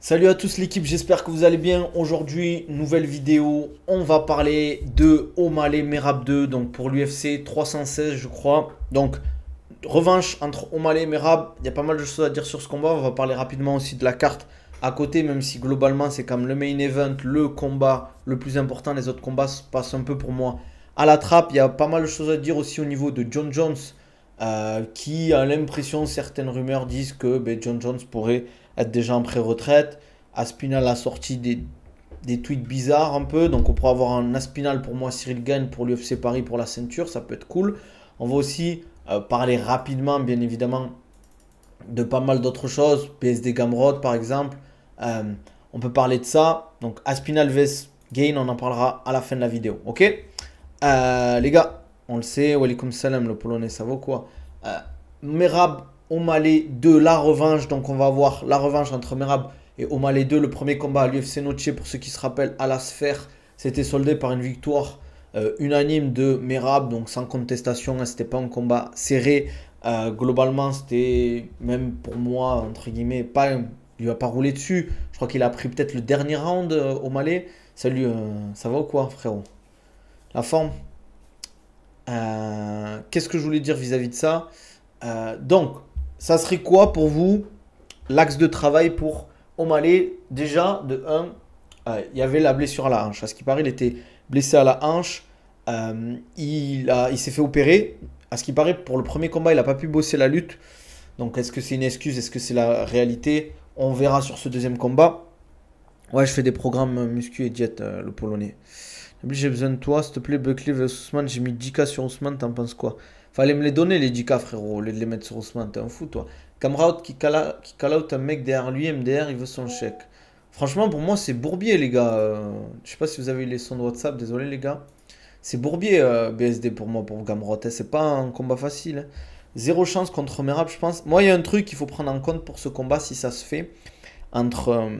Salut à tous l'équipe, j'espère que vous allez bien. Aujourd'hui, nouvelle vidéo, on va parler de O'Malley Merab 2, donc pour l'UFC 316 je crois. Donc revanche entre O'Malley et Merab, il y a pas mal de choses à dire sur ce combat. On va parler rapidement aussi de la carte à côté, même si globalement c'est comme le main event, le combat le plus important. Les autres combats se passent un peu pour moi à la trappe. Il y a pas mal de choses à dire aussi au niveau de John Jones, qui a l'impression, certaines rumeurs disent que John Jones pourrait être déjà en pré-retraite. Aspinal a sorti des tweets bizarres un peu, donc on pourra avoir un Aspinal pour moi, Cyril Gagne pour l'UFC Paris pour la ceinture, ça peut être cool. On va aussi parler rapidement, bien évidemment, de pas mal d'autres choses, PSD Gamrot par exemple. Euh, on peut parler de ça, donc Aspinal vs Gagne, on en parlera à la fin de la vidéo, ok. Les gars, on le sait, Walaikum salam, le polonais, ça vaut quoi. euh, Merab O'Malley 2, la revanche. Donc on va avoir la revanche entre Merab et O'Malley 2. Le premier combat à l'UFC Noche, pour ceux qui se rappellent, à la sphère, c'était soldé par une victoire unanime de Merab, donc sans contestation. Hein, c'était pas un combat serré. Globalement, c'était même pour moi, entre guillemets, pas, il lui a pas roulé dessus. Je crois qu'il a pris peut-être le dernier round O'Malley. Salut, ça va ou quoi, frérot? La forme. Qu'est-ce que je voulais dire vis-à-vis de ça? Donc, ça serait quoi pour vous l'axe de travail pour O'Malley? Déjà, de un, il y avait la blessure à la hanche. À ce qui paraît, il était blessé à la hanche. Il s'est fait opérer. À ce qui paraît, pour le premier combat, il n'a pas pu bosser la lutte. Donc, est-ce que c'est une excuse? Est-ce que c'est la réalité? On verra sur ce deuxième combat. Ouais, je fais des programmes muscu et diète, le polonais. J'ai besoin de toi, s'il te plaît, Buckley vs Ousmane. J'ai mis 10K sur Ousmane, t'en penses quoi? Fallait me les donner, les 10K, frérot, au lieu de les mettre sur Ousmane. T'es un fou, toi. Camrout qui call out un mec derrière lui, MDR, il veut son chèque. Franchement, pour moi, c'est Bourbier, les gars. Je sais pas si vous avez eu les sons de WhatsApp, désolé, les gars. C'est Bourbier, BSD, pour moi, pour Gamrot. Hein. C'est pas un combat facile. Hein. Zéro chance contre Merab, je pense. Moi, il y a un truc qu'il faut prendre en compte pour ce combat, si ça se fait, entre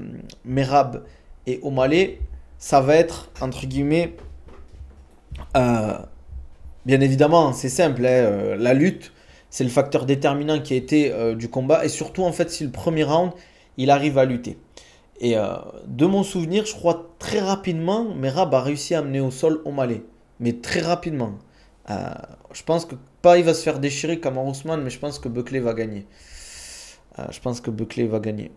Merab et O'Malley. Ça va être, entre guillemets, euh, bien évidemment, c'est simple, hein, la lutte, c'est le facteur déterminant qui a été du combat. Et surtout, en fait, si le premier round, il arrive à lutter. Et de mon souvenir, je crois très rapidement, Merab a réussi à amener au sol O'Malley. Mais très rapidement. Euh, je pense que pas il va se faire déchirer comme Ousmane, mais je pense que Buckley va gagner. Je pense que Buckley va gagner.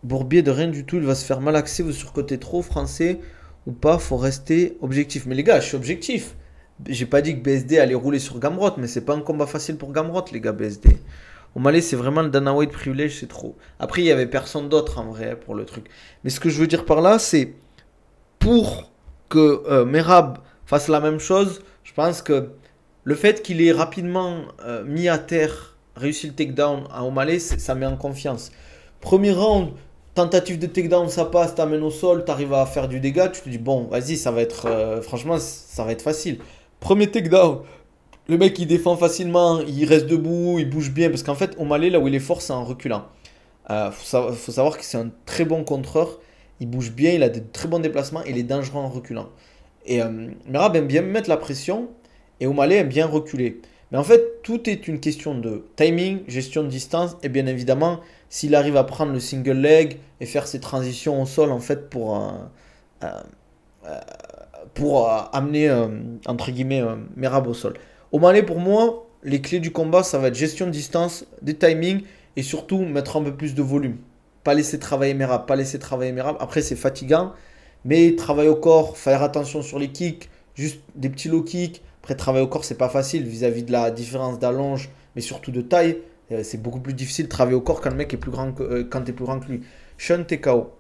Bourbier de rien du tout, il va se faire malaxer, vous surcotez trop français ou pas, faut rester objectif. Mais les gars, je suis objectif. J'ai pas dit que BSD allait rouler sur Gamrot, mais c'est pas un combat facile pour Gamrot, les gars, BSD. Au Malais, c'est vraiment le Dana White privilège, c'est trop. Après, il y avait personne d'autre en vrai pour le truc. Mais ce que je veux dire par là, c'est pour que Merab fasse la même chose, je pense que le fait qu'il ait rapidement mis à terre, réussi le takedown à O'Malley, ça met en confiance. Premier round, tentative de takedown, ça passe, t'amènes au sol, t'arrives à faire du dégât, tu te dis bon, vas-y, ça va être, franchement, ça va être facile. Premier takedown, le mec il défend facilement, il reste debout, il bouge bien, parce qu'en fait, O'Malley, là où il est fort, c'est en reculant. Faut savoir que c'est un très bon contreur, il bouge bien, il a de très bons déplacements, et il est dangereux en reculant. Et Merab aime bien mettre la pression, et O'Malley aime bien reculer. Mais en fait, tout est une question de timing, gestion de distance, et bien évidemment, s'il arrive à prendre le single leg et faire ses transitions au sol, en fait, euh, euh, pour amener, entre guillemets, Merab au sol. O'Malley, pour moi, les clés du combat, ça va être gestion de distance, des timings, et surtout mettre un peu plus de volume. Pas laisser travailler Merab, pas laisser travailler Merab. Après, c'est fatigant, mais travail au corps, faire attention sur les kicks, juste des petits low kicks. Après, travail au corps, c'est pas facile vis-à-vis de la différence d'allonge, mais surtout de taille. C'est beaucoup plus difficile de travailler au corps quand le mec est plus grand que, quand t'es plus grand que lui. Sean TKO.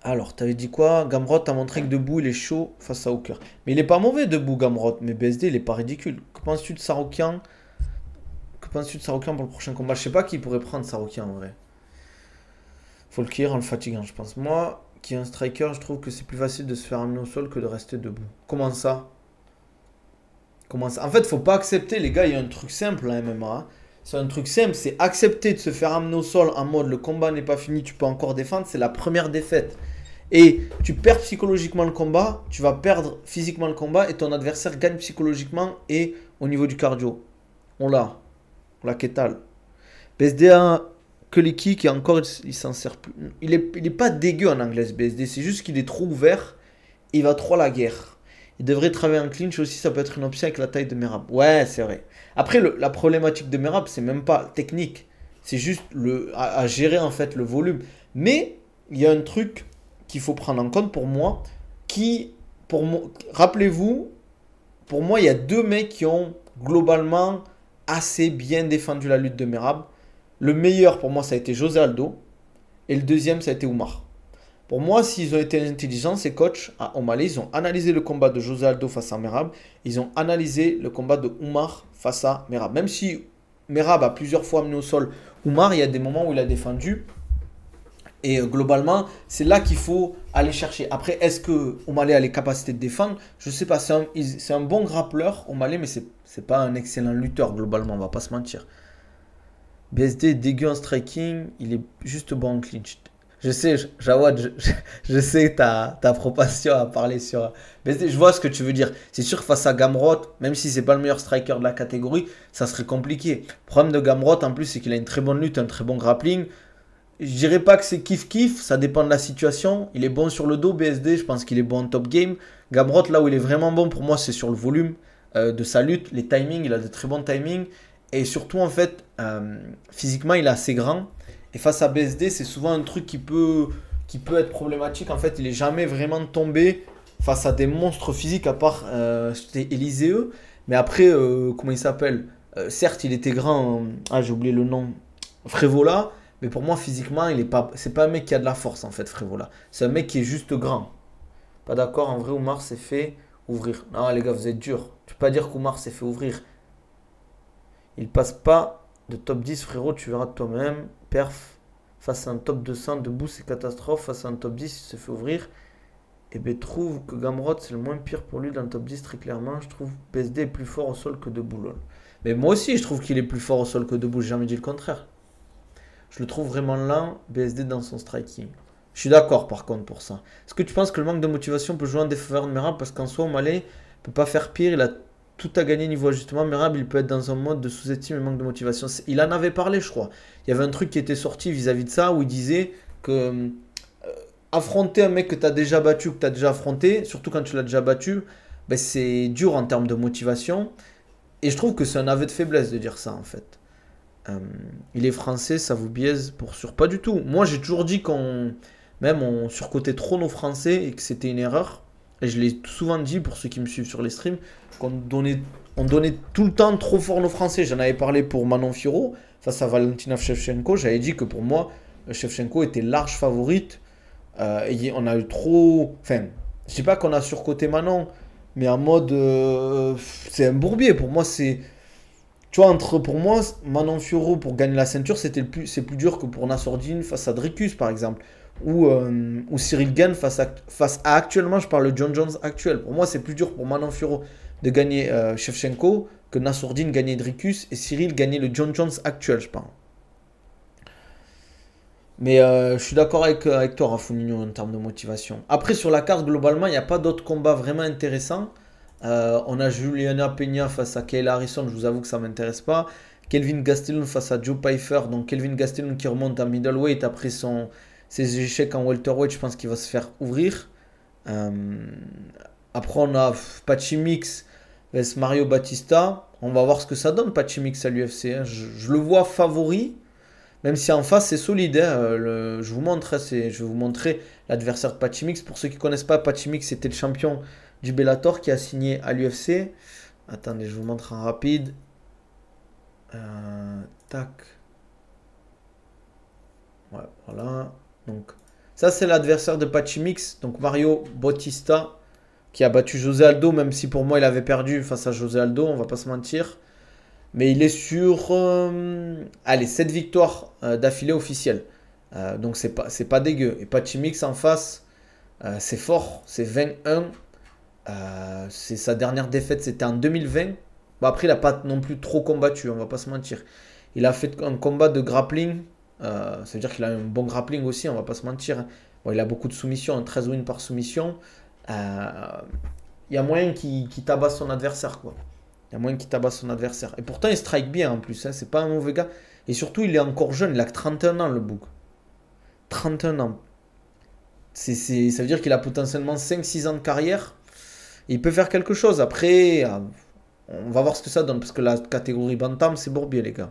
Alors, t'avais dit quoi? Gamrot a montré que debout, il est chaud face à Hooker. Mais il est pas mauvais debout, Gamrot. Mais BSD, il est pas ridicule. Que penses-tu de Sarokian? Que penses-tu de Sarokian pour le prochain combat? Je sais pas qui pourrait prendre Sarokian en vrai. Faut le cuire en le fatiguant, je pense. Moi, qui est un striker, je trouve que c'est plus facile de se faire amener au sol que de rester debout. Comment ça? Comment ça? En fait, faut pas accepter, les gars, il y a un truc simple en MMA. Hein. C'est un truc simple, c'est accepter de se faire amener au sol en mode le combat n'est pas fini, tu peux encore défendre, c'est la première défaite. Et tu perds psychologiquement le combat, tu vas perdre physiquement le combat et ton adversaire gagne psychologiquement et au niveau du cardio. On l'a. On l'a qu'étal. PSDA que les kicks et encore il s'en sert plus. Il est pas dégueu en anglaise BSD, c'est juste qu'il est trop ouvert et il va trop à la guerre. Il devrait travailler en clinch aussi, ça peut être une option avec la taille de Merab. Ouais, c'est vrai. Après, la problématique de Merab, c'est même pas technique, c'est juste à gérer en fait le volume. Mais il y a un truc qu'il faut prendre en compte pour moi, rappelez-vous, pour moi, il y a deux mecs qui ont globalement assez bien défendu la lutte de Merab. Le meilleur pour moi, ça a été José Aldo. Et le deuxième, ça a été Oumar. Pour moi, s'ils ont été intelligents, ces coachs à O'Malley, ils ont analysé le combat de José Aldo face à Merab. Ils ont analysé le combat de Oumar face à Merab. Même si Merab a plusieurs fois amené au sol Oumar, il y a des moments où il a défendu. Et globalement, c'est là qu'il faut aller chercher. Après, est-ce que O'Malley a les capacités de défendre? Je ne sais pas. C'est un bon grappleur, O'Malley, mais c'est pas un excellent lutteur, globalement, on va pas se mentir. BSD est dégueu en striking, il est juste bon en clinch. Je sais, Jawad, je sais ta propension à parler sur BSD. Je vois ce que tu veux dire. C'est sûr que face à Gamrot, même si c'est pas le meilleur striker de la catégorie, ça serait compliqué. Le problème de Gamrot, en plus, c'est qu'il a une très bonne lutte, un très bon grappling. Je dirais pas que c'est kiff-kiff, ça dépend de la situation. Il est bon sur le dos, BSD, je pense qu'il est bon en top game. Gamrot, là où il est vraiment bon pour moi, c'est sur le volume de sa lutte, les timings, il a de très bons timings. Et surtout, en fait, physiquement, il est assez grand. Et face à BSD, c'est souvent un truc qui peut être problématique. En fait, il n'est jamais vraiment tombé face à des monstres physiques, à part c'était Élisée. Mais après, comment il s'appelle certes, il était grand. J'ai oublié le nom. Frévola. Mais pour moi, physiquement, c'est pas un mec qui a de la force, en fait, Frévola. C'est un mec qui est juste grand. Pas d'accord, en vrai, Oumar s'est fait ouvrir. Non, les gars, vous êtes durs. Tu peux pas dire qu'Oumar s'est fait ouvrir. Il passe pas de top 10, frérot, tu verras de toi-même. Perf, face à un top 200, debout, c'est catastrophe. Face à un top 10, il se fait ouvrir. Et ben, trouve que Gamrot, c'est le moins pire pour lui dans le top 10, très clairement. Je trouve PSD est plus fort au sol que debout, lol. Mais moi aussi, je trouve qu'il est plus fort au sol que debout. J'ai jamais dit le contraire. Je le trouve vraiment lent, BSD, dans son striking. Je suis d'accord, par contre, pour ça. Est-ce que tu penses que le manque de motivation peut jouer en défaveur de Merab? Parce qu'en soi, O'Malley ne peut pas faire pire. Il a tout à gagner niveau ajustement. Merab, il peut être dans un mode de sous-estime et manque de motivation. Il en avait parlé, je crois. Il y avait un truc qui était sorti vis-à-vis de ça, où il disait que affronter un mec que tu as déjà battu, que tu as déjà affronté, surtout quand tu l'as déjà battu, ben c'est dur en termes de motivation. Et je trouve que c'est un aveu de faiblesse de dire ça, en fait. Il est français, ça vous biaise pour sûr. Pas du tout. Moi, j'ai toujours dit qu'on surcotait trop nos Français et que c'était une erreur. Et je l'ai souvent dit pour ceux qui me suivent sur les streams, on donnait tout le temps trop fort nos Français. J'en avais parlé pour Manon Fiorot face à Valentina Shevchenko. J'avais dit que pour moi, Shevchenko était large favorite. Et on a eu trop. Enfin, je dis pas qu'on a surcoté Manon, mais en mode. C'est un bourbier. Pour moi, c'est. Tu vois, pour moi, Manon Fiorot pour gagner la ceinture, c'est plus dur que pour Nassourdine face à Dricus, par exemple. Ou Cyril Gane face à actuellement, je parle de John Jones actuel. Pour moi, c'est plus dur pour Manon Fiorot de gagner Shevchenko que Nassourdine gagner Dricus et Cyril gagner le John Jones actuel, je pense. Mais je suis d'accord avec toi, Rafonino, en termes de motivation. Après, sur la carte, globalement, il n'y a pas d'autres combats vraiment intéressants. On a Juliana Peña face à Kayla Harrison, je vous avoue que ça ne m'intéresse pas. Kelvin Gastelum face à Joe Pyfer. Donc Kelvin Gastelum qui remonte à middleweight après ses échecs en welterweight, je pense qu'il va se faire ouvrir. Après, on a Pachimix vs Mario Batista. On va voir ce que ça donne, Pachimix à l'UFC. Hein. Je le vois favori. Même si en face c'est solide, hein, je vais vous montrer l'adversaire de Pachimix. Pour ceux qui ne connaissent pas, Pachimix c'était le champion du Bellator qui a signé à l'UFC. Attendez, je vous montre en rapide. Tac. Ouais, voilà. Donc, ça c'est l'adversaire de Pachimix. Donc Mario Bautista qui a battu José Aldo, même si pour moi il avait perdu face à José Aldo, on va pas se mentir. Mais il est sur 7 victoires d'affilée officielles. Donc c'est pas dégueu. Et Pachimix en face, c'est fort. C'est 21. C'est sa dernière défaite, c'était en 2020. Bon, après, il n'a pas non plus trop combattu, on va pas se mentir. Il a fait un combat de grappling. Ça veut dire qu'il a un bon grappling aussi, on va pas se mentir. Bon, il a beaucoup de soumissions, 13 wins par soumission. Il y a moyen qu'il tabasse son adversaire, quoi. Il y a moyen qu'il tabasse son adversaire. Et pourtant, il strike bien en plus. Hein. C'est pas un mauvais gars. Et surtout, il est encore jeune, il a que 31 ans, le bouc. 31 ans. Ça veut dire qu'il a potentiellement 5-6 ans de carrière. Et il peut faire quelque chose. Après, on va voir ce que ça donne. Parce que la catégorie Bantam, c'est bourbier, les gars.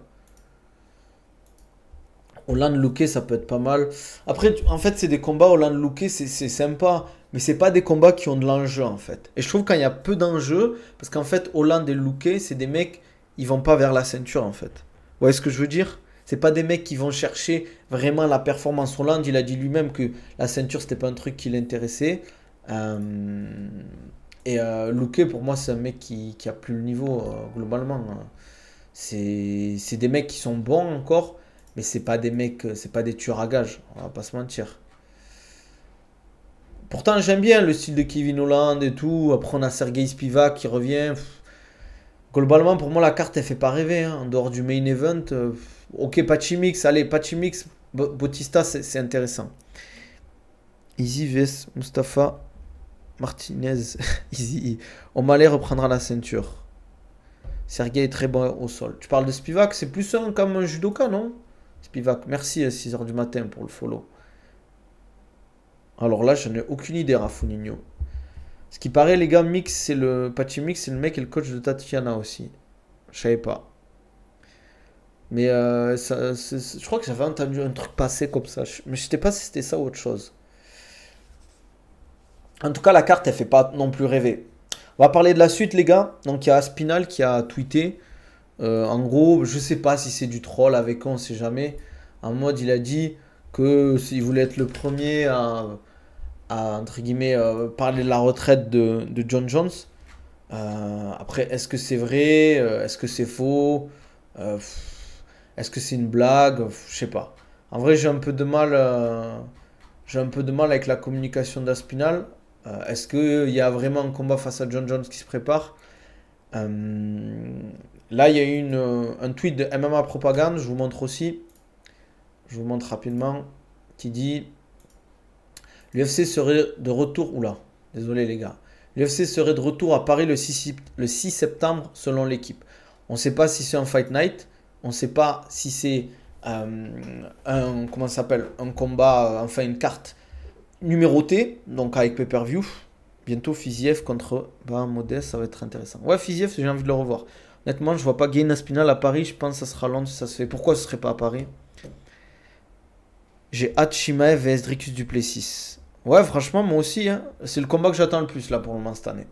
Hollande Luque, ça peut être pas mal. Après, en fait, c'est des combats Hollande Luque, c'est sympa. Mais c'est pas des combats qui ont de l'enjeu, en fait. Et je trouve quand il y a peu d'enjeu, parce qu'en fait, Hollande et Luque, c'est des mecs, ils vont pas vers la ceinture, en fait. Vous voyez ce que je veux dire? C'est pas des mecs qui vont chercher vraiment la performance. Hollande, il a dit lui-même que la ceinture, c'était pas un truc qui l'intéressait. Luque, pour moi, c'est un mec qui a plus le niveau, globalement. C'est des mecs qui sont bons encore, mais c'est pas des mecs, c'est pas des tueurs à gages, on va pas se mentir. Pourtant, j'aime bien le style de Kevin Holland et tout. Après, on a Sergei Spivak qui revient. Globalement, pour moi, la carte, elle fait pas rêver, hein. En dehors du main event, ok, Pachimix, allez, Pachimix, Bautista, c'est intéressant. Easy vs Mustafa Martinez. Easy. O'Malley reprendra la ceinture. Sergei est très bon au sol. Tu parles de Spivak, c'est plus comme un judoka, non? Spivak, merci à 6h du matin pour le follow. Alors là, je n'ai aucune idée, Rafonino. Ce qui paraît, les gars, Mix, c'est le Pachimix, c'est le mec et le coach de Tatiana aussi. Je savais pas. Mais je crois que j'avais entendu un truc passer comme ça. Mais je sais pas si c'était ça ou autre chose. En tout cas, la carte, elle fait pas non plus rêver. On va parler de la suite, les gars. Donc, il y a Aspinal qui a tweeté. En gros, je sais pas si c'est du troll avec eux, on sait jamais. En mode, il a dit que s'il voulait être le premier à, entre guillemets, parler de la retraite de John Jones. Après, est-ce que c'est vrai? Est-ce que c'est faux? Est-ce que c'est une blague? Je sais pas. En vrai, j'ai un peu de mal avec la communication d'Aspinal. Est-ce qu'il y a vraiment un combat face à John Jones qui se prépare? Là, il y a eu un tweet de MMA Propagande, je vous montre aussi. Je vous montre rapidement. Qui dit l'UFC serait de retour. Oula, désolé les gars. L'UFC serait de retour à Paris le 6 septembre selon l'équipe. On ne sait pas si c'est un Fight Night. On ne sait pas si c'est comment ça s'appelle, un combat, enfin une carte numérotée, donc avec pay-per-view. Bientôt Fiziev contre Modeste, ça va être intéressant. Ouais, Fiziev, j'ai envie de le revoir. Honnêtement, je vois pas Gain Aspinal à Paris. Je pense que ça sera Londres si ça se fait. Pourquoi ce serait pas à Paris? J'ai hâte Shimaev vs Dricus Duplessis. Ouais, franchement, moi aussi, hein. C'est le combat que j'attends le plus là pour le moment cette année.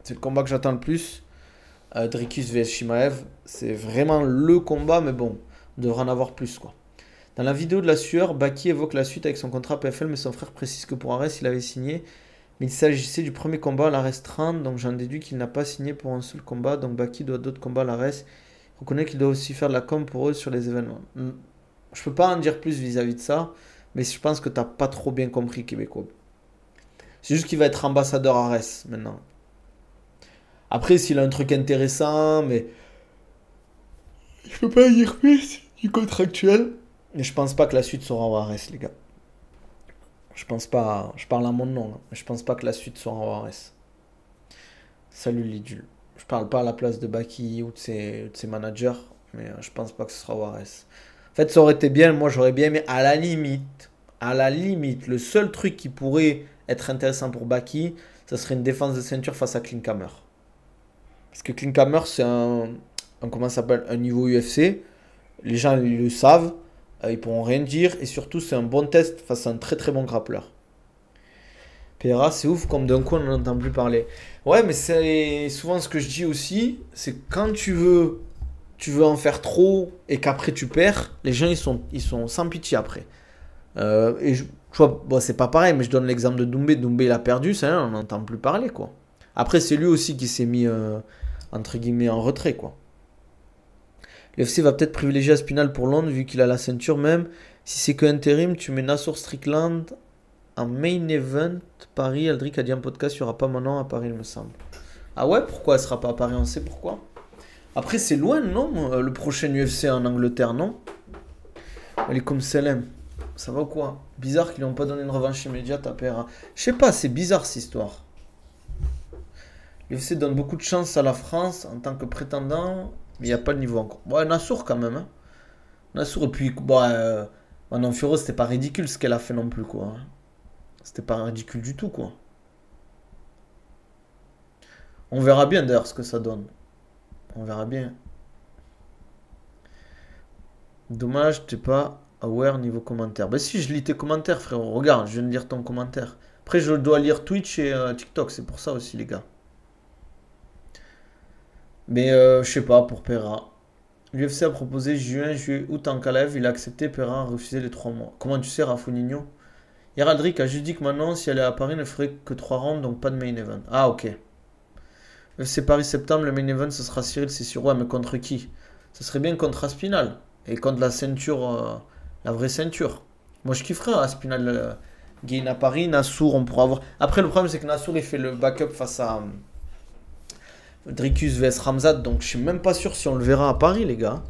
C'est le combat que j'attends le plus. Dricus vs Shimaev. C'est vraiment le combat, mais bon, on devrait en avoir plus quoi. Dans la vidéo de la sueur, Baki évoque la suite avec son contrat PFL, mais son frère précise que pour Ares, il avait signé. Mais il s'agissait du premier combat à la restreinte, donc j'en déduis qu'il n'a pas signé pour un seul combat. Donc Baki doit d'autres combats à la reste. Il reconnaît qu'il doit aussi faire de la com pour eux sur les événements. Je peux pas en dire plus vis-à-vis de ça, mais je pense que t'as pas trop bien compris Québécois. C'est juste qu'il va être ambassadeur Ares maintenant. Après, s'il a un truc intéressant, mais je peux pas dire plus du contractuel. Mais je pense pas que la suite sera en Ares, les gars. Je pense pas, je parle à mon nom, hein, mais je pense pas que la suite sera en RS. Salut Lidul. Je parle pas à la place de Baki ou de ses managers, mais je pense pas que ce sera au RS. En fait, ça aurait été bien, moi j'aurais bien aimé, à la limite, le seul truc qui pourrait être intéressant pour Baki, ça serait une défense de ceinture face à Klinkhammer. Parce que Klinkhammer, c'est comment ça s'appelle, un niveau UFC. Les gens ils le savent. Ils pourront rien dire. Et surtout, c'est un bon test face à un très très bon grappleur. Pereira, c'est ouf, comme d'un coup, on n'en entend plus parler. Ouais, mais c'est souvent ce que je dis aussi. C'est quand tu veux en faire trop et qu'après tu perds, les gens, ils sont sans pitié après. Tu vois, bon, c'est pas pareil, mais je donne l'exemple de Doumbé. Doumbé, il a perdu, ça, on n'en entend plus parler, quoi. Après, c'est lui aussi qui s'est mis, entre guillemets, en retrait, quoi. L'UFC va peut-être privilégier Aspinal pour Londres vu qu'il a la ceinture même. Si c'est que intérim, tu mets Nassour Strickland en main event. Paris, Aldric a dit en podcast, il n'y aura pas Manon à Paris, il me semble. Ah ouais, pourquoi elle sera pas à Paris? On sait pourquoi. Après, c'est loin, non? Le prochain UFC en Angleterre, non? Elle est comme Selem. Ça va ou quoi? Bizarre qu'ils lui ont pas donné une revanche immédiate à Pereira. Je sais pas, c'est bizarre cette histoire. L'UFC donne beaucoup de chance à la France en tant que prétendant. Mais il n'y a pas le niveau encore. Ouais, Nassour quand même. Hein. Nassour, et puis, bah, Manon Fiorot, c'était pas ridicule ce qu'elle a fait non plus, quoi. C'était pas ridicule du tout, quoi. On verra bien d'ailleurs ce que ça donne. On verra bien. Dommage, t'es pas aware niveau commentaire. Bah si, je lis tes commentaires, frérot. Regarde, je viens de lire ton commentaire. Après, je dois lire Twitch et TikTok, c'est pour ça aussi, les gars. Mais je sais pas, pour Pereira. L'UFC a proposé juin, juillet, août en Calais. Il a accepté, Pereira a refusé les 3 mois. Comment tu sais, Rafonigno? Hier, Aldric a juste dit que maintenant, si elle est à Paris, ne ferait que 3 rounds, donc pas de main event. Ah, ok. UFC Paris septembre, le main event, ce sera Cyril, c'est sûr. Ouais, mais contre qui? Ce serait bien contre Aspinal. Et contre la ceinture, la vraie ceinture. Moi, je kifferais Aspinal gain à Paris. Nassour, on pourra avoir. Après, le problème, c'est que Nassour, il fait le backup face à Dricus vs Ramzat. Donc, je suis même pas sûr si on le verra à Paris, les gars.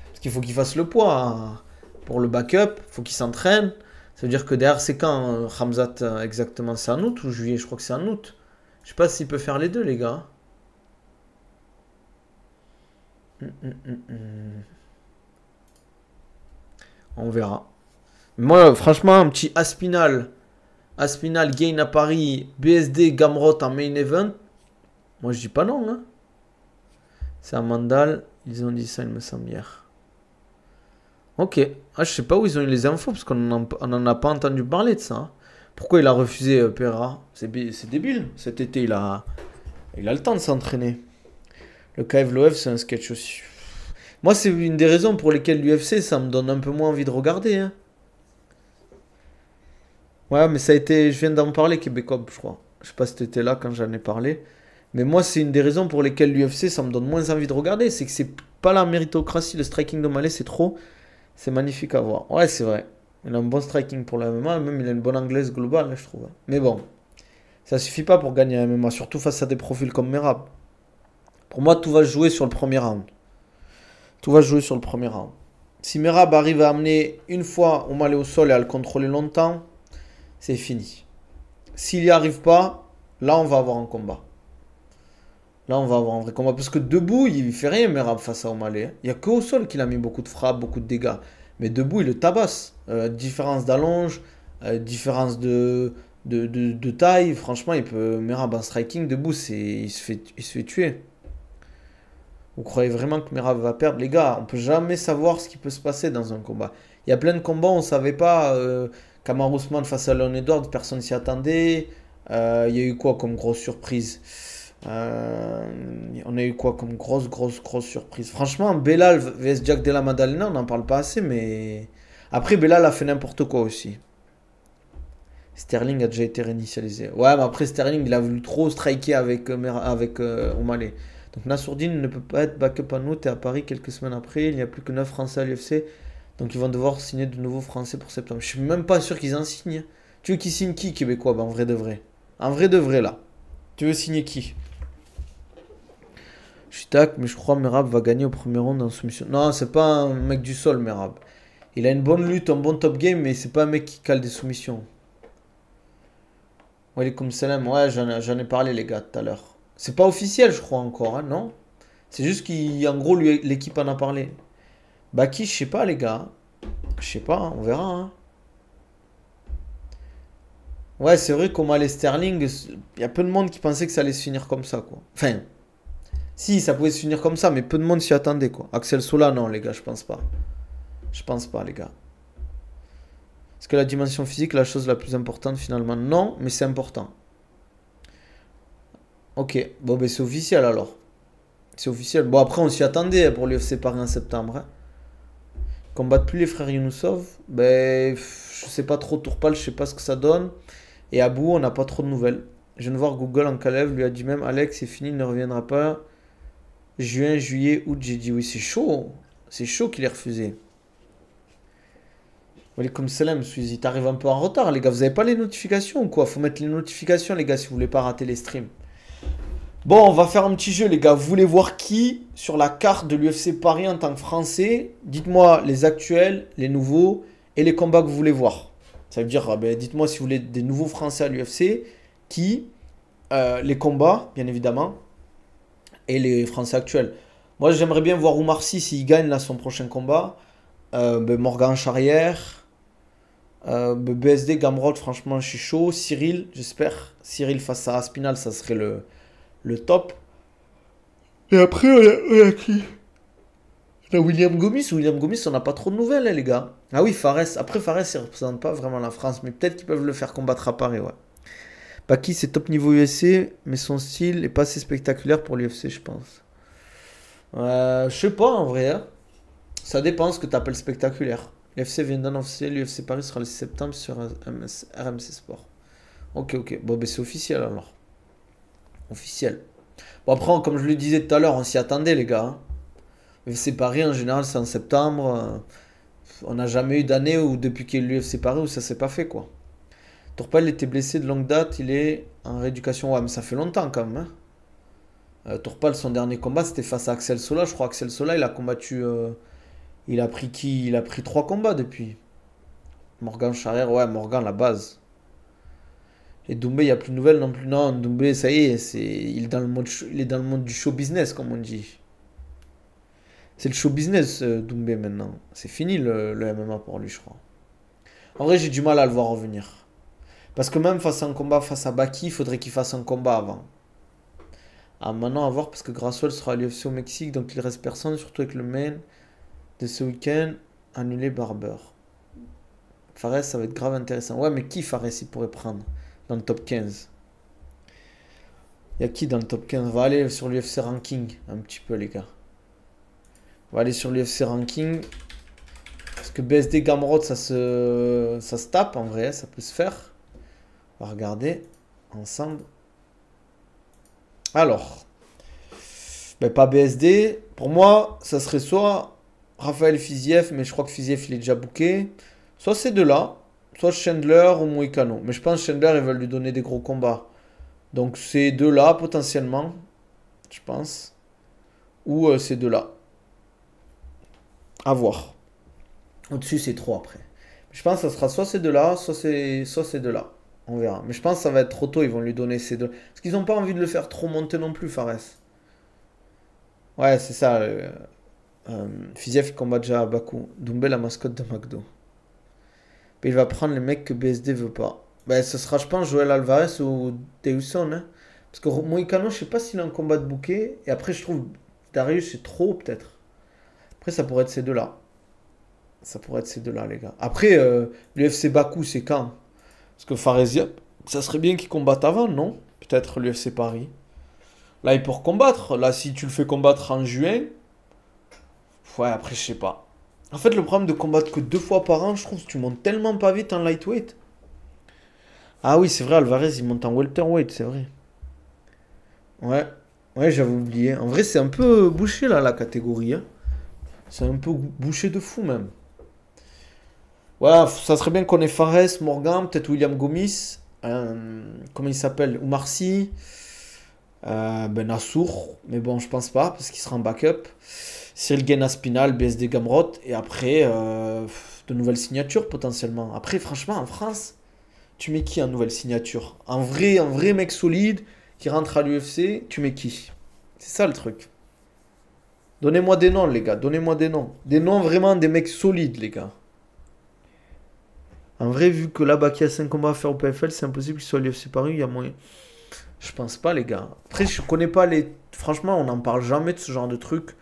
Parce qu'il faut qu'il fasse le poids pour le backup. Il faut qu'il s'entraîne. Ça veut dire que derrière, c'est quand Ramzat exactement? C'est en août ou juillet? Je crois que c'est en août. Je sais pas s'il peut faire les deux, les gars. On verra. Moi, franchement, un petit Aspinal. Aspinal gain à Paris. BSD Gamrot en main event. Moi, je dis pas non. Hein. C'est un Mandal. Ils ont dit ça, il me semble, hier. Ok. Ah, je sais pas où ils ont eu les infos, parce qu'on n'en a pas entendu parler de ça. Hein. Pourquoi il a refusé Pereira? C'est débile. Cet été, il a le temps de s'entraîner. Le KF c'est un sketch aussi. Moi, c'est une des raisons pour lesquelles l'UFC, ça me donne un peu moins envie de regarder. Hein. Ouais, mais ça a été. Je viens d'en parler, Québécois, je crois. Je sais pas si t'étais là quand j'en ai parlé. Mais moi, c'est une des raisons pour lesquelles l'UFC, ça me donne moins envie de regarder. C'est que c'est pas la méritocratie. Le striking de Malé, c'est trop. C'est magnifique à voir. Ouais, c'est vrai. Il a un bon striking pour la MMA. Même, il a une bonne anglaise globale, je trouve. Mais bon, ça suffit pas pour gagner la MMA. Surtout face à des profils comme Merab. Pour moi, tout va se jouer sur le premier round. Tout va se jouer sur le premier round. Si Merab arrive à amener une fois O'Malley au sol et à le contrôler longtemps, c'est fini. S'il n'y arrive pas, là on va avoir un combat. Là on va avoir un vrai combat. Parce que debout, il ne fait rien Merab face à O'Malley. Il n'y a qu'au sol qu'il a mis beaucoup de frappes, beaucoup de dégâts. Mais debout, il le tabasse. Différence d'allonge, différence de taille. Franchement, il peut. Merab en striking, debout, il se fait tuer. Vous croyez vraiment que Merab va perdre? Les gars, on peut jamais savoir ce qui peut se passer dans un combat. Il y a plein de combats, on ne savait pas. Kamaru Usman face à Leon Edwards, personne s'y attendait. Il y a eu quoi comme grosse surprise? On a eu quoi comme grosse surprise? Franchement, Belal vs Jack Della Maddalena, on n'en parle pas assez, mais... Après, Belal a fait n'importe quoi aussi. Sterling a déjà été réinitialisé. Ouais, mais après, Sterling, il a voulu trop striker avec O'Malley. Donc Nassourdine ne peut pas être backup en août et à Paris quelques semaines après. Il n'y a plus que 9 Français à l'UFC. Donc ils vont devoir signer de nouveaux Français pour septembre. Je suis même pas sûr qu'ils en signent. Tu veux qu'ils signent qui, Québécois? Ben, en vrai de vrai. En vrai de vrai, là. Tu veux signer qui? Je suis tac, mais je crois que Merab va gagner au premier round en soumission. Non, c'est pas un mec du sol, Merab. Il a une bonne lutte, un bon top game, mais c'est pas un mec qui cale des soumissions. Walaikum salam. Ouais, j'en ai parlé, les gars, tout à l'heure. C'est pas officiel, je crois, encore, hein, non? C'est juste qu'en gros, l'équipe en a parlé. Baki, je sais pas, les gars. Je sais pas, on verra. Hein. Ouais, c'est vrai qu'O'Malley Sterling, il y a peu de monde qui pensait que ça allait se finir comme ça, quoi. Enfin, si, ça pouvait se finir comme ça, mais peu de monde s'y attendait, quoi. Axel Sola, non, les gars, je pense pas. Je pense pas, les gars. Est-ce que la dimension physique est la chose la plus importante, finalement? Non, mais c'est important. Ok, bon, ben c'est officiel, alors. C'est officiel. Bon, après, on s'y attendait pour l'UFC Paris en septembre, hein. Combattent plus les frères Younousov. Ben, je sais pas trop, Tourpal, je sais pas ce que ça donne. Et Abou, on n'a pas trop de nouvelles. Je viens de voir Google en Kalev, lui a dit même Alex, c'est fini, il ne reviendra pas. Juin, juillet, août, j'ai dit oui, c'est chaud. C'est chaud qu'il ait refusé. Comme salam, Suizy, t'arrives un peu en retard, les gars. Vous avez pas les notifications ou quoi? Faut mettre les notifications, les gars, si vous voulez pas rater les streams. Bon, on va faire un petit jeu, les gars. Vous voulez voir qui sur la carte de l'UFC Paris en tant que Français? Dites-moi les actuels, les nouveaux et les combats que vous voulez voir. Ça veut dire, ben, dites-moi si vous voulez des nouveaux Français à l'UFC, qui, les combats, bien évidemment, et les Français actuels. Moi, j'aimerais bien voir Oumar Sy s'il gagne là son prochain combat. Morgan Charrière. BSD, Gamrot, franchement, je suis chaud. Cyril, j'espère. Cyril face à Aspinal, ça serait le top. Et après, on a qui? On a William Gomis. William Gomis, on n'a pas trop de nouvelles, hein, les gars. Ah oui, Fares. Après, Fares, il représente pas vraiment la France, mais peut-être qu'ils peuvent le faire combattre à Paris, ouais. Baki, c'est top niveau UFC, mais son style est pas assez spectaculaire pour l'UFC, je pense. Je sais pas, en vrai, hein. Ça dépend ce que tu appelles spectaculaire. L'UFC vient d'annoncer, l'UFC Paris sera le 6 septembre sur RMC Sport. Ok. Bon, ben c'est officiel alors. Officiel. Bon, après, comme je le disais tout à l'heure, on s'y attendait, les gars, hein. l'UFC Paris, en général, c'est en septembre. On n'a jamais eu d'année où, depuis qu'il y a l'UFC Paris, où ça s'est pas fait, quoi. Tourpal était blessé de longue date, il est en rééducation. Ouais, mais ça fait longtemps quand même, hein. Tourpal, son dernier combat, c'était face à Axel Sola. Je crois Axel Sola, il a combattu. Il a pris qui? Il a pris 3 combats depuis. Morgan Charrière, ouais, Morgan, la base. Et Doumbé, il n'y a plus de nouvelles non plus. Non, Doumbé, ça y est, il est dans le monde, il est dans le monde du show business, comme on dit. C'est le show business, Doumbé, maintenant. C'est fini le MMA pour lui, je crois. En vrai, j'ai du mal à le voir revenir. Parce que même face à un combat face à Baki, il faudrait qu'il fasse un combat avant. Ah, maintenant, à voir, parce que Grasswell sera à l'UFC au Mexique, donc il reste personne, surtout avec le main de ce week-end, annulé Barber. Fares, ça va être grave intéressant. Ouais, mais qui Fares il pourrait prendre dans le top 15? Il y a qui dans le top 15? On va aller sur l'UFC Ranking, un petit peu, les gars. On va aller sur l'UFC Ranking. Parce que BSD Gamrot, ça se tape, en vrai, ça peut se faire. On va regarder ensemble. Alors, ben, pas BSD. Pour moi, ça serait soit Raphaël Fiziev, mais je crois que Fiziev il est déjà booké. Soit ces deux-là, soit Chandler ou Moïcano. Mais je pense que Chandler, ils veulent lui donner des gros combats. Donc ces deux-là, potentiellement, je pense. Ou ces deux-là. À voir. Au-dessus, c'est trop après. Je pense que ça sera soit ces deux-là, soit ces deux-là. On verra. Mais je pense que ça va être trop tôt, ils vont lui donner ces deux. Parce qu'ils n'ont pas envie de le faire trop monter non plus, Fares. Ouais, c'est ça. Fiziev combat déjà à Bakou. Doumbé, la mascotte de McDo. Et il va prendre les mecs que BSD veut pas. Ben, ce sera, je pense, Joël Alvarez ou Deuson, hein. Parce que Moïcano, je sais pas s'il a un combat de bouquet. Et après, je trouve Darius, c'est trop, peut-être. Après, ça pourrait être ces deux-là. Ça pourrait être ces deux-là, les gars. Après, l'UFC Bakou, c'est quand? Parce que Faresia, ça serait bien qu'il combatte avant, non? Peut-être l'UFC Paris. Là, il peut combattre. Là, si tu le fais combattre en juin. Ouais, après, je sais pas. En fait, le problème de combattre que 2 fois par an, je trouve que tu montes tellement pas vite en lightweight. Ah oui, c'est vrai, Alvarez, il monte en welterweight, c'est vrai. Ouais, ouais, j'avais oublié. En vrai, c'est un peu bouché, là, la catégorie, hein. C'est un peu bouché de fou, même. Ouais, ça serait bien qu'on ait Fares, Morgan, peut-être William Gomis. Comment il s'appelle? Oumar Sy. Ben Nassour. Mais bon, je pense pas, parce qu'il sera en backup. Cyril Guéna Spinal, BSD Gamrot. Et après, de nouvelles signatures, potentiellement. Après, franchement, en France, tu mets qui en nouvelle signature? Un vrai mec solide qui rentre à l'UFC, tu mets qui? C'est ça le truc. Donnez-moi des noms, les gars. Donnez-moi des noms. Des noms vraiment des mecs solides, les gars. En vrai, vu que là-bas, qu'il y a 5 combats à faire au PFL, c'est impossible qu'il soit à l'UFC Paris. Il y a moyen. Je pense pas, les gars. Après, je connais pas les. Franchement, on n'en parle jamais de ce genre de trucs.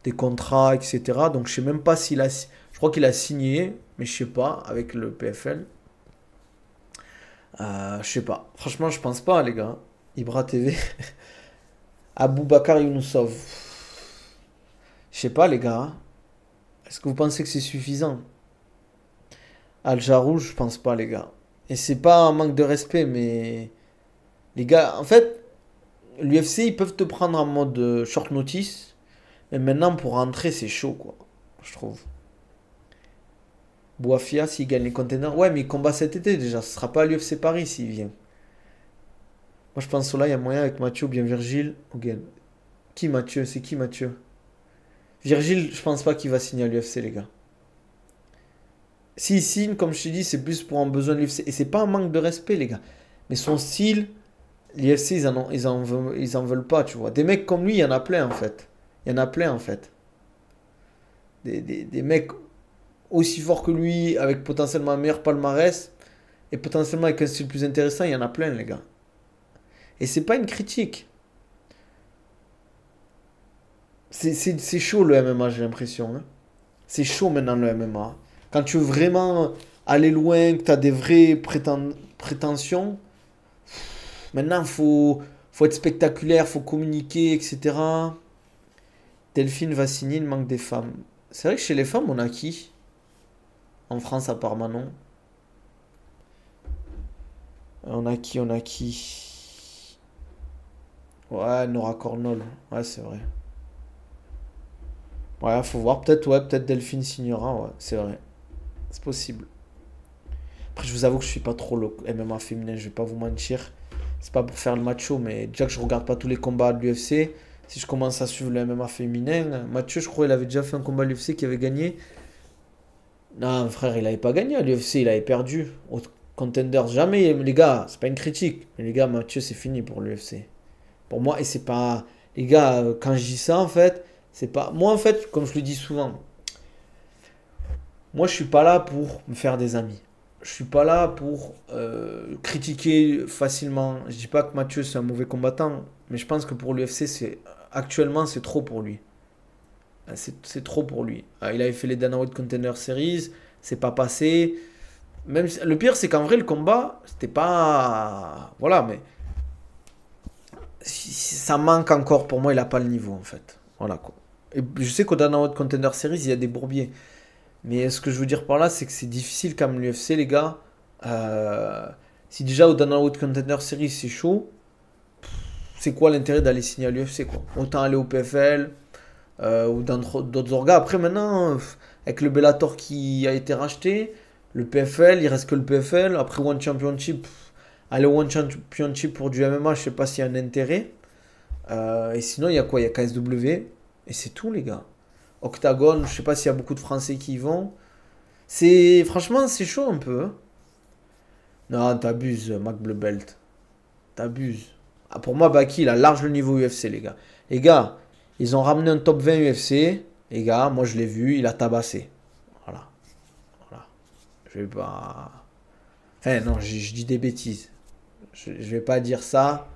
Des contrats, etc. Donc, je sais même pas s'il a. Je crois qu'il a signé, mais je sais pas, avec le PFL. Je sais pas. Franchement, je pense pas, les gars. Ibra TV. Aboubacar Younoussov. Je sais pas, les gars. Est-ce que vous pensez que c'est suffisant? Al Jarouj, je pense pas, les gars. Et c'est pas un manque de respect, mais. Les gars, en fait, l'UFC, ils peuvent te prendre en mode short notice. Mais maintenant, pour rentrer, c'est chaud, quoi. Je trouve. Bouafia, s'il gagne les containers. Ouais, mais il combat cet été déjà. Ce sera pas à l'UFC Paris s'il vient. Moi, je pense que là, il y a moyen avec Mathieu ou bien Virgile. Hogan. Qui Mathieu? C'est qui Mathieu? Virgile, je pense pas qu'il va signer à l'UFC, les gars. S'il signe, comme je t'ai dit, c'est plus pour un besoin de l'UFC. Et c'est pas un manque de respect, les gars. Mais son style, l'UFC, ils en veulent pas, tu vois. Des mecs comme lui, il y en a plein, en fait. Il y en a plein, en fait. Des mecs aussi fort que lui, avec potentiellement un meilleur palmarès, et potentiellement avec un style plus intéressant, il y en a plein, les gars. Et c'est pas une critique. C'est chaud le MMA, j'ai l'impression, hein. C'est chaud maintenant le MMA. Quand tu veux vraiment aller loin, que tu as des vraies prétentions, maintenant faut être spectaculaire, faut communiquer, etc. Delphine va signer, il manque des femmes. C'est vrai que chez les femmes, on a qui? En France, à part Manon. On a qui? On a qui? Ouais, Nora Cornol. Ouais, c'est vrai. Ouais, faut voir. Peut-être, ouais, peut-être Delphine signera. Ouais, c'est vrai. C'est possible. Après, je vous avoue que je suis pas trop le MMA féminin, je vais pas vous mentir. C'est pas pour faire le macho, mais déjà que je regarde pas tous les combats de l'UFC, si je commence à suivre le MMA féminin, Mathieu, je crois, il avait déjà fait un combat à l'UFC qui avait gagné. Non, frère, il avait pas gagné à l'UFC, il avait perdu. Au Contenders, jamais, les gars, c'est pas une critique. Mais les gars, Mathieu, c'est fini pour l'UFC. Pour moi, et c'est pas. Les gars, quand je dis ça, en fait, c'est pas. Moi, en fait, comme je le dis souvent, moi, je suis pas là pour me faire des amis. Je suis pas là pour critiquer facilement. Je dis pas que Mathieu c'est un mauvais combattant, mais je pense que pour l'UFC, actuellement c'est trop pour lui. C'est trop pour lui. Il avait fait les Dana White Contender Series, c'est pas passé. Le pire, c'est qu'en vrai, le combat, c'était pas. Voilà, mais ça manque encore. Pour moi, il a pas le niveau en fait. Voilà quoi. Et je sais qu'au Dana White Contender Series, il y a des bourbiers. Mais ce que je veux dire par là, c'est que c'est difficile comme l'UFC, les gars. Euh, Si déjà au Dana White Contender Series c'est chaud, c'est quoi l'intérêt d'aller signer à l'UFC quoi? Autant aller au PFL ou dans d'autres orgas. Après maintenant, avec le Bellator qui a été racheté, le PFL, il reste que le PFL. Après One Championship, aller au One Championship pour du MMA, je sais pas s'il y a un intérêt. Et sinon, il y a quoi? Il y a KSW. Et c'est tout, les gars. Octagon, je sais pas s'il y a beaucoup de Français qui y vont. Franchement, c'est chaud un peu, hein. Non, t'abuses, Mac Blue Belt. T'abuses. Ah, pour moi, Baki, il a large le niveau UFC, les gars. Les gars, ils ont ramené un top 20 UFC. Les gars, moi, je l'ai vu, il a tabassé. Voilà. Voilà. Je vais pas. Enfin, non, je dis des bêtises. Je vais pas dire ça,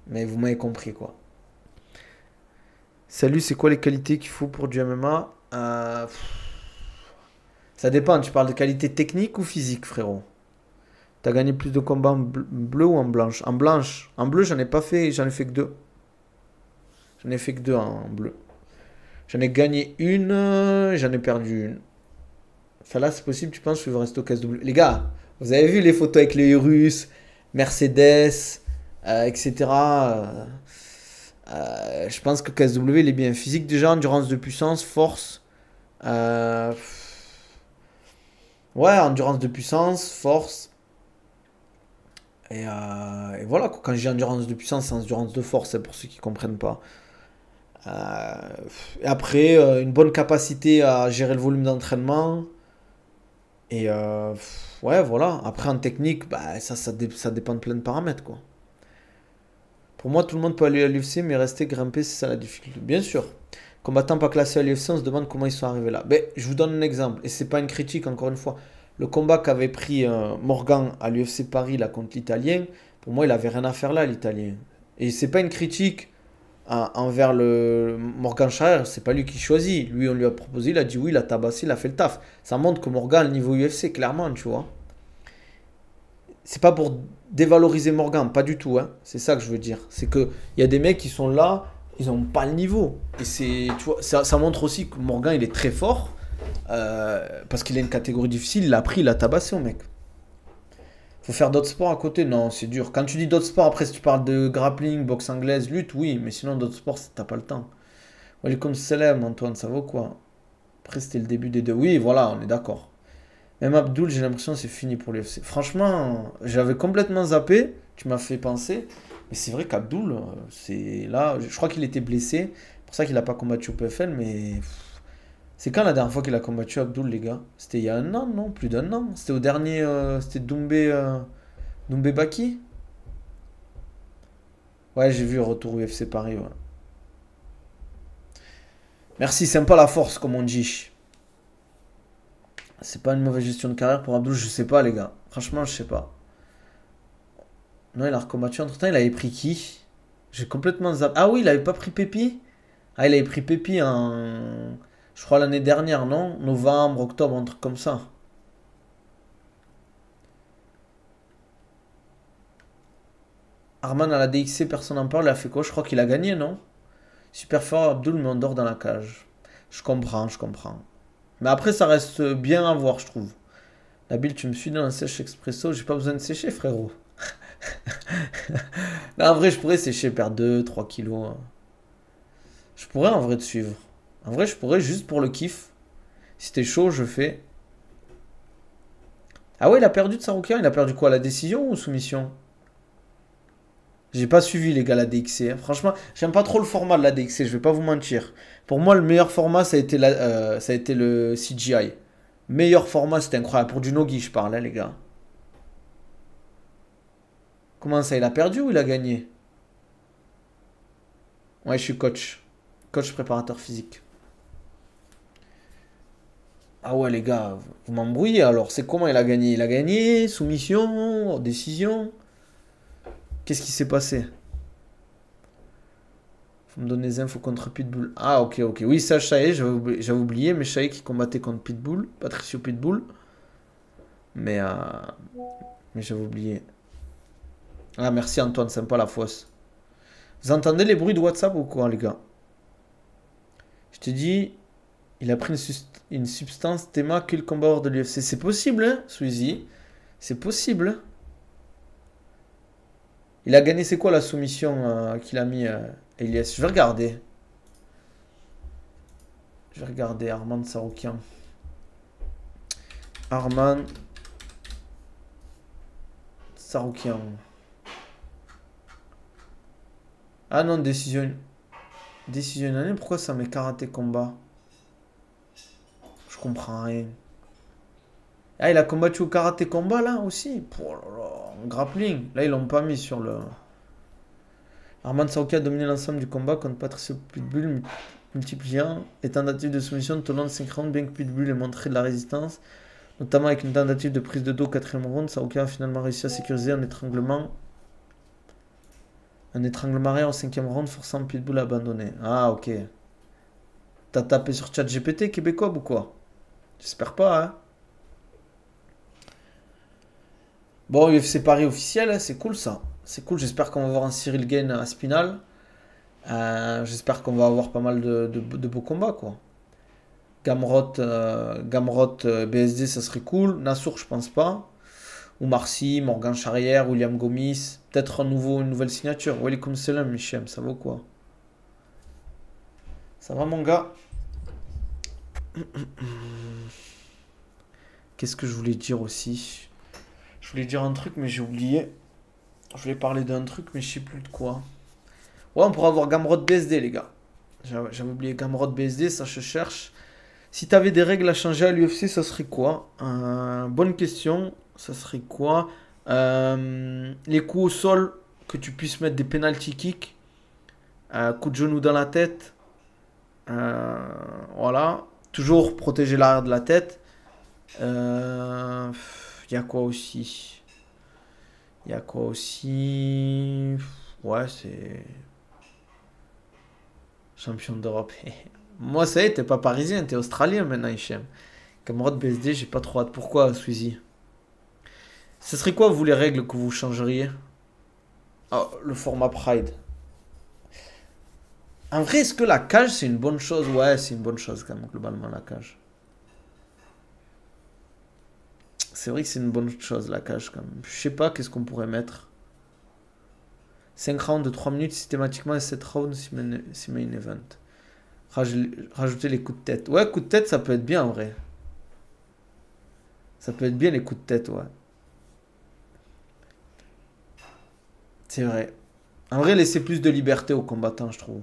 mais vous m'avez compris, quoi. Salut, c'est quoi les qualités qu'il faut pour du MMA? Ça dépend, tu parles de qualité technique ou physique, frérot? T'as gagné plus de combats en bleu ou en blanche? En blanche. En bleu, j'en ai pas fait, j'en ai fait que deux. J'en ai fait que deux en bleu. J'en ai gagné une, j'en ai perdu une. Enfin là, c'est possible, tu penses, je vais rester au KSW. Les gars, vous avez vu les photos avec les Russes, Mercedes, etc. Je pense que KSW, il est bien physique déjà, endurance de puissance, force. Euh, ouais, endurance de puissance, force. Et voilà, quoi. Quand je dis endurance de puissance, c'est endurance de force, c'est pour ceux qui ne comprennent pas. Euh, et après, une bonne capacité à gérer le volume d'entraînement. Ouais, voilà. Après, en technique, bah, ça dépend de plein de paramètres, quoi. Pour moi, tout le monde peut aller à l'UFC, mais rester grimpé, c'est ça la difficulté. Bien sûr. Combattant pas classé à l'UFC, on se demande comment ils sont arrivés là. Mais je vous donne un exemple, et c'est pas une critique, encore une fois. Le combat qu'avait pris Morgan à l'UFC Paris là, contre l'Italien, pour moi, il avait rien à faire là, l'Italien. Et c'est pas une critique envers le Morgan Charrière, c'est pas lui qui choisit. Lui, on lui a proposé, il a dit oui, il a tabassé, il a fait le taf. Ça montre que Morgan a le niveau UFC, clairement, tu vois. C'est pas pour dévaloriser Morgan, pas du tout, hein. C'est ça que je veux dire. C'est que il y a des mecs qui sont là, ils n'ont pas le niveau. Et tu vois, ça montre aussi que Morgan, il est très fort. Parce qu'il a une catégorie difficile, il l'a pris, il a tabassé au mec. Faut faire d'autres sports à côté? Non, c'est dur. Quand tu dis d'autres sports, après si tu parles de grappling, boxe anglaise, lutte, oui, mais sinon d'autres sports, t'as pas le temps. Welcome salam, Antoine, ça vaut quoi? Après, c'était le début des deux. Oui, voilà, on est d'accord. Même Abdul, j'ai l'impression que c'est fini pour l'UFC. Franchement, j'avais complètement zappé, tu m'as fait penser. Mais c'est vrai qu'Abdul, c'est là, je crois qu'il était blessé. C'est pour ça qu'il n'a pas combattu au PFL, mais c'est quand la dernière fois qu'il a combattu Abdul, les gars? C'était il y a un an, non? Plus d'un an. C'était au dernier. C'était Doumbé Baki? Ouais, j'ai vu retour UFC Paris, ouais. Merci, sympa la force, comme on dit. C'est pas une mauvaise gestion de carrière pour Abdul, je sais pas, les gars. Franchement, je sais pas. Non, il a recombattu. Entre-temps, il avait pris qui? J'ai complètement zappé. Ah oui, il avait pas pris Pépi? Ah, il avait pris Pépi en. Je crois l'année dernière, non? Novembre, octobre, un truc comme ça. Arman à la DXC, personne n'en parle. Il a fait quoi? Je crois qu'il a gagné, non? Super fort, Abdul, mais on dort dans la cage. Je comprends, je comprends. Mais après, ça reste bien à voir, je trouve. Nabil, tu me suis dans un sèche expresso. J'ai pas besoin de sécher, frérot. Là, en vrai, je pourrais sécher, perdre 2, 3 kilos, hein. Je pourrais en vrai te suivre. En vrai, je pourrais juste pour le kiff. Si t'es chaud, je fais. Ah ouais, il a perdu de Saroukian. Il a perdu quoi? La décision ou soumission? J'ai pas suivi les gars la DXC, hein. Franchement, j'aime pas trop le format de la DXC, je vais pas vous mentir. Pour moi, le meilleur format, ça a été le CGI. Meilleur format, c'était incroyable. Pour du Nogi, je parle, hein, les gars. Comment ça, il a perdu ou il a gagné? Ouais, je suis coach. Coach préparateur physique. Ah ouais, les gars, vous m'embrouillez alors. C'est comment il a gagné? Il a gagné, soumission, décision. Qu'est-ce qui s'est passé? Faut me donner des infos contre Pitbull. Ah, ok, ok. Oui, ça, je savais, j'avais oublié, mais je savais qu'il combattait contre Pitbull, Patricio Pitbull. Mais, euh, mais j'avais oublié. Ah, merci Antoine, sympa la fosse. Vous entendez les bruits de WhatsApp ou quoi, les gars? Je te dis, il a pris une substance théma que le combat hors de l'UFC. C'est possible, hein, Sweezy? C'est possible. Il a gagné, c'est quoi la soumission qu'il a mis Elias? Je vais regarder. Je vais regarder Arman Saroukian. Arman Saroukian. Ah non, décision. Décision unanime, pourquoi ça met karaté combat? Je comprends rien. Ah, il a combattu au karaté combat là aussi? Oh là là, en grappling. Là, ils l'ont pas mis sur le. Arman Saroukian a dominé l'ensemble du combat contre Patricio Pitbull, multipliant les tentatives de soumission tout au long de 5 rounds, bien que Pitbull ait montré de la résistance, notamment avec une tentative de prise de dos au 4ème round. Saroukian a finalement réussi à sécuriser un étranglement. Un étranglement arrière au 5ème round, forçant Pitbull à abandonner. Ah, ok. T'as tapé sur ChatGPT québécois ou quoi? J'espère pas, hein. Bon, UFC Paris officiel, hein, c'est cool ça. C'est cool, j'espère qu'on va voir un Cyril Gane à Spinal. J'espère qu'on va avoir pas mal de beaux combats, quoi. Gamrot BSD, ça serait cool. Nassour, je pense pas. Ou Marcy, Morgan Charrière, William Gomis. Peut-être une nouvelle signature. Welcome salam, Michem, ça vaut quoi? Ça va, mon gars? Qu'est-ce que je voulais dire aussi? Je voulais dire un truc, mais j'ai oublié. Je voulais parler d'un truc, mais je sais plus de quoi. Ouais, on pourra avoir Gamrot BSD, les gars. J'avais oublié Gamrot BSD, ça je cherche. Si t'avais des règles à changer à l'UFC, ça serait quoi? Bonne question. Ça serait quoi? Les coups au sol, que tu puisses mettre des penalty kicks. Coup de genou dans la tête. Voilà. Toujours protéger l'arrière de la tête. Il y a quoi aussi? Il y a quoi aussi? Ouais, c'est champion d'Europe. Moi, ça y est, t'es pas parisien, t'es australien maintenant, Hichem. Camarade BSD, j'ai pas trop hâte. Pourquoi, Sweezy? Ce serait quoi, vous, les règles que vous changeriez? Ah, le format Pride. En vrai, est-ce que la cage, c'est une bonne chose? Ouais, c'est une bonne chose, quand même, globalement, la cage. C'est vrai que c'est une bonne chose, la cage, quand même. Je sais pas, qu'est-ce qu'on pourrait mettre? 5 rounds de 3 minutes systématiquement et 7 rounds si main event. Rajouter les coups de tête. Ouais, coups de tête, ça peut être bien, en vrai. Ça peut être bien, les coups de tête, ouais. C'est vrai. En vrai, laisser plus de liberté aux combattants, je trouve.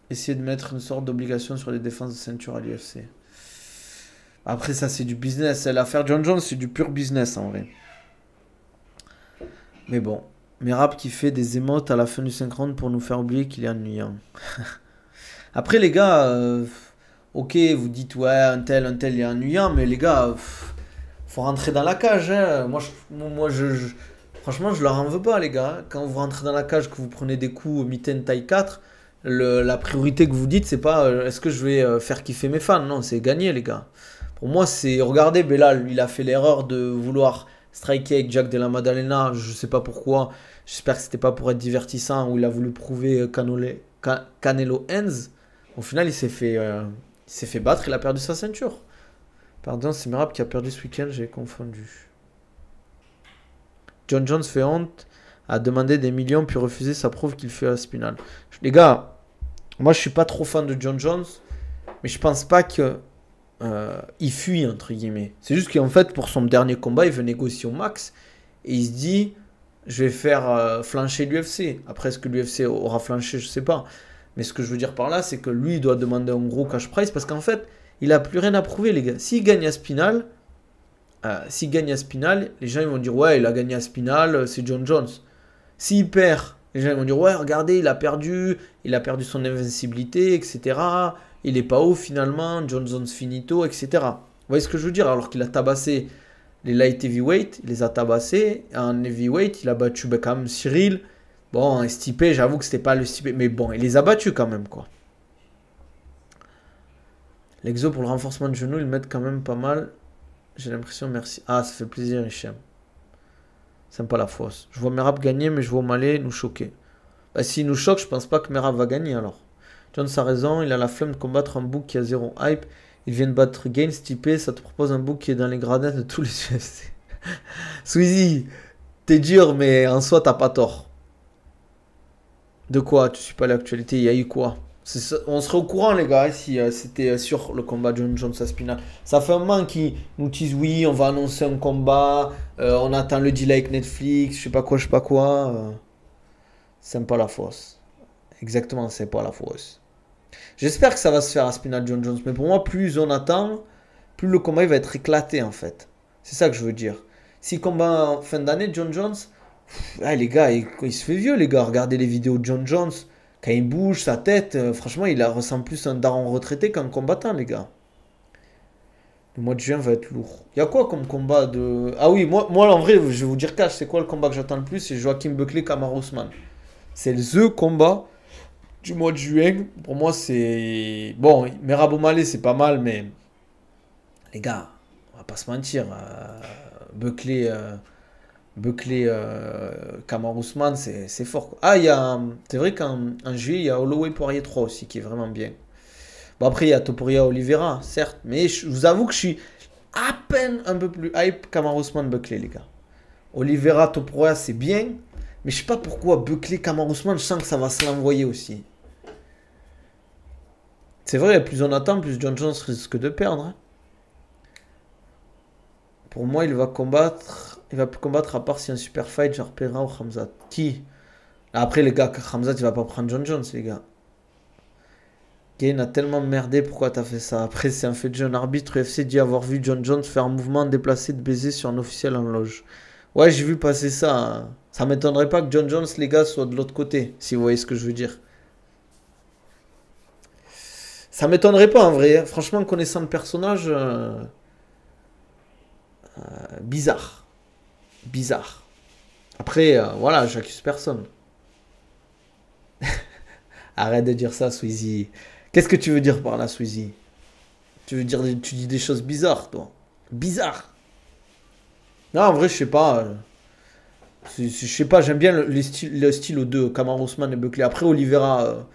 Essayer de mettre une sorte d'obligation sur les défenses de ceinture à l'UFC. Après, ça, c'est du business. L'affaire John Jones, c'est du pur business, en vrai. Mais bon. Merab qui fait des émotes à la fin du 5 rounds pour nous faire oublier qu'il est ennuyant. Après, les gars, Ok, vous dites, ouais, un tel est ennuyant, mais les gars, faut rentrer dans la cage, hein. Franchement, je leur en veux pas, les gars. Quand vous rentrez dans la cage, que vous prenez des coups au mitaine taille 4, la priorité que vous dites, c'est pas est-ce que je vais faire kiffer mes fans. Non, c'est gagner, les gars. Pour moi, c'est. Regardez, Belal, il a fait l'erreur de vouloir striker avec Jack de la Maddalena. Je sais pas pourquoi. J'espère que c'était pas pour être divertissant ou il a voulu prouver Canelo Enz. Au final, il s'est fait battre, il a perdu sa ceinture. Pardon, c'est Merab qui a perdu ce week-end, j'ai confondu. John Jones fait honte, a demandé des millions puis refusé, ça prouve qu'il fait la spinal. Les gars, moi je suis pas trop fan de John Jones, mais je pense pas que il fuit entre guillemets. C'est juste qu'en fait pour son dernier combat, il veut négocier au max et il se dit je vais faire flancher l'UFC. Après est-ce que l'UFC aura flanché, je sais pas. Mais ce que je veux dire par là, c'est que lui il doit demander un gros cash price parce qu'en fait, il a plus rien à prouver les gars. S'il gagne à Spinal, les gens ils vont dire ouais, il a gagné à Spinal, c'est John Jones. S'il perd, les gens ils vont dire ouais, regardez, il a perdu son invincibilité, etc. Il est pas haut finalement, John Jones finito, etc. Vous voyez ce que je veux dire? Alors qu'il a tabassé les light heavyweight, il les a tabassés. En heavyweight, il a battu quand même Cyril. Bon, Stipe, j'avoue que c'était pas le Stipe, mais bon, il les a battus quand même quoi. L'exo pour le renforcement de genoux, ils mettent quand même pas mal. J'ai l'impression, merci. Ah, ça fait plaisir, Hichem. C'est pas la fausse. Je vois Merab gagner, mais je vois Malé nous choquer. Bah, s'il nous choque, je pense pas que Merab va gagner alors. Jones a raison, il a la flemme de combattre un bouc qui a zéro hype. Il vient de battre Gaines, typé, ça te propose un bouc qui est dans les gradins de tous les UFC. Sweezy, t'es dur, mais en soi, t'as pas tort. De quoi? Tu suis pas l'actualité, il y a eu quoi? On serait au courant, les gars, si c'était sur le combat John Jones à Spinal. Ça fait un moment qu'ils nous disent oui, on va annoncer un combat, on attend le deal avec Netflix, je sais pas quoi, je sais pas quoi. C'est pas la fausse. Exactement, c'est pas la fausse. J'espère que ça va se faire à Spinal John Jones, mais pour moi, plus on attend, plus le combat il va être éclaté en fait. C'est ça que je veux dire. Si combat en fin d'année, John Jones, les gars, il se fait vieux, les gars. Regardez les vidéos de John Jones. Quand il bouge sa tête, franchement, il ressemble plus à un daron retraité qu'un combattant, les gars. Le mois de juin va être lourd. Il y a quoi comme combat de... Ah oui, moi en vrai, je vais vous dire cash, c'est quoi le combat que j'attends le plus? C'est Joachim Buckley, Kamaru Usman. C'est le combat du mois de juin. Pour moi, c'est... Bon, Merab Malé, c'est pas mal, mais... Les gars, on va pas se mentir. Buckley... Kamaru Usman, c'est fort, quoi. Ah, c'est vrai qu'en juillet, il y a Holloway Poirier 3 aussi, qui est vraiment bien. Bon, après, il y a Topuria Oliveira, certes. Mais je vous avoue que je suis à peine un peu plus hype Kamaru Usman Buckley, les gars. Oliveira, Topuria, c'est bien. Mais je sais pas pourquoi Buckley, Kamaru Usman, je sens que ça va se l'envoyer aussi. C'est vrai, plus on attend, plus John Jones risque de perdre, hein. Pour moi, il va combattre. Il va plus combattre à part si un super fight, genre Pereira ou Khamzat. Qui? Après, les gars, Khamzat, il va pas prendre John Jones, les gars. Gain a tellement merdé, pourquoi t'as fait ça? Après, c'est un fait de jeu. Un arbitre UFC dit avoir vu John Jones faire un mouvement déplacé de baiser sur un officiel en loge. Ouais, j'ai vu passer ça, hein. Ça m'étonnerait pas que John Jones, les gars, soit de l'autre côté, si vous voyez ce que je veux dire. Ça m'étonnerait pas en vrai, hein. Franchement, connaissant le personnage, bizarre. Bizarre. Après, voilà, j'accuse personne. Arrête de dire ça, Sweezy. Qu'est-ce que tu veux dire par là, Sweezy? Tu dis des choses bizarres, toi. Bizarre. Non, en vrai, je sais pas. Je sais pas, j'aime bien le style aux deux, Kamaru Usman et Buckley. Après, Oliveira,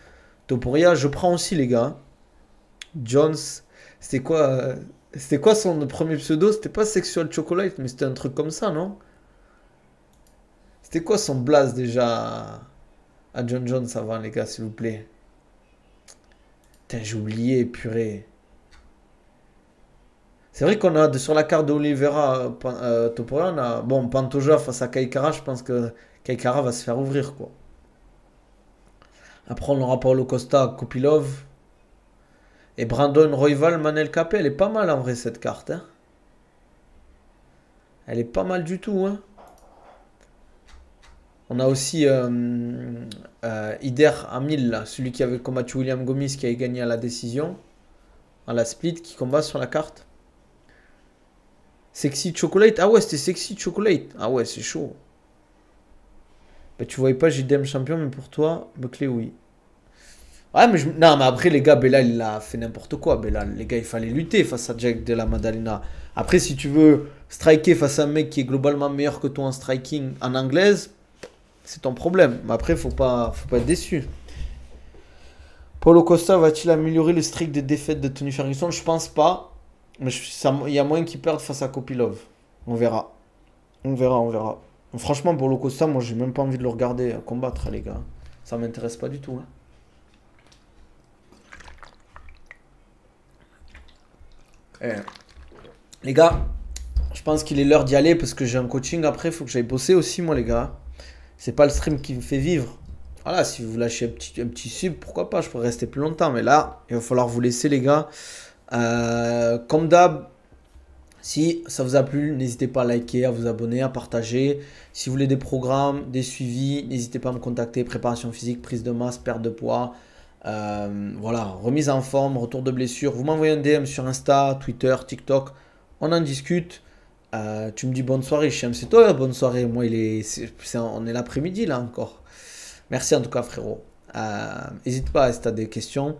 Topuria, je prends aussi, les gars. Jones, c'était quoi c'était quoi son premier pseudo? C'était pas Sexual Chocolate, mais c'était un truc comme ça, non? C'était quoi son blaze déjà à John Jones avant, les gars, s'il vous plaît? Putain, j'ai oublié, purée. C'est vrai qu'on a sur la carte d'Oliveira Topuria, on a. Bon, Pantoja face à Kaikara, je pense que Kaikara va se faire ouvrir, quoi. Après, on aura Paulo Costa, Kopilov. Et Brandon Royval, Manel Capé, elle est pas mal en vrai cette carte, hein. Elle est pas mal du tout, hein. On a aussi Ider Amil, là, celui qui avait combattu William Gomis qui avait gagné à la décision. à la split qui combat sur la carte. Sexy Chocolate. Ah ouais, c'était Sexy Chocolate. Ah ouais, c'est chaud. Bah, tu voyais pas JDM champion, mais pour toi, Buckley, oui. Ouais, mais non, mais après, les gars, Belal, il a fait n'importe quoi. Belal, les gars, il fallait lutter face à Jack de la Maddalena. Après, si tu veux striker face à un mec qui est globalement meilleur que toi en striking en anglaise, c'est ton problème. Mais après, faut pas être déçu. Paulo Costa va-t-il améliorer le streak des défaites de Tony Ferguson? Je pense pas. Mais il y a moyen qu'il perde face à Kopilov. On verra. On verra, on verra. Franchement, Paulo Costa, moi, j'ai même pas envie de le regarder combattre, les gars. Ça m'intéresse pas du tout. Hein. Eh, les gars, je pense qu'il est l'heure d'y aller parce que j'ai un coaching après. Il faut que j'aille bosser aussi, moi, les gars. C'est pas le stream qui me fait vivre. Voilà, si vous lâchez un petit sub, pourquoi pas, je pourrais rester plus longtemps. Mais là, il va falloir vous laisser, les gars. Comme d'hab, si ça vous a plu, n'hésitez pas à liker, à vous abonner, à partager. Si vous voulez des programmes, des suivis, n'hésitez pas à me contacter. Préparation physique, prise de masse, perte de poids. Voilà, remise en forme, retour de blessure. Vous m'envoyez un DM sur Insta, Twitter, TikTok. On en discute. Tu me dis bonne soirée, Chem. C'est toi, bonne soirée. Moi, on est l'après-midi là encore. Merci en tout cas, frérot. N'hésite pas si tu as des questions.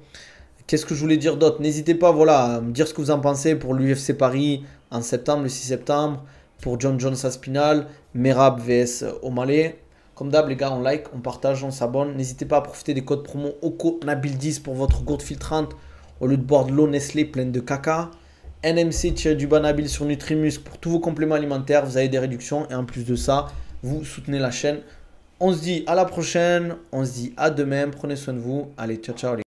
Qu'est-ce que je voulais dire d'autre? N'hésitez pas voilà, à me dire ce que vous en pensez pour l'UFC Paris en septembre, le 6 septembre. Pour John Jones Aspinal, Merab vs O'Malley. Comme d'hab, les gars, on like, on partage, on s'abonne. N'hésitez pas à profiter des codes promo OCONABIL10 pour votre gourde filtrante au lieu de boire de l'eau Nestlé pleine de caca. NMC-du-Banabil sur Nutrimus pour tous vos compléments alimentaires. Vous avez des réductions et en plus de ça, vous soutenez la chaîne. On se dit à la prochaine, on se dit à demain. Prenez soin de vous. Allez, ciao, ciao.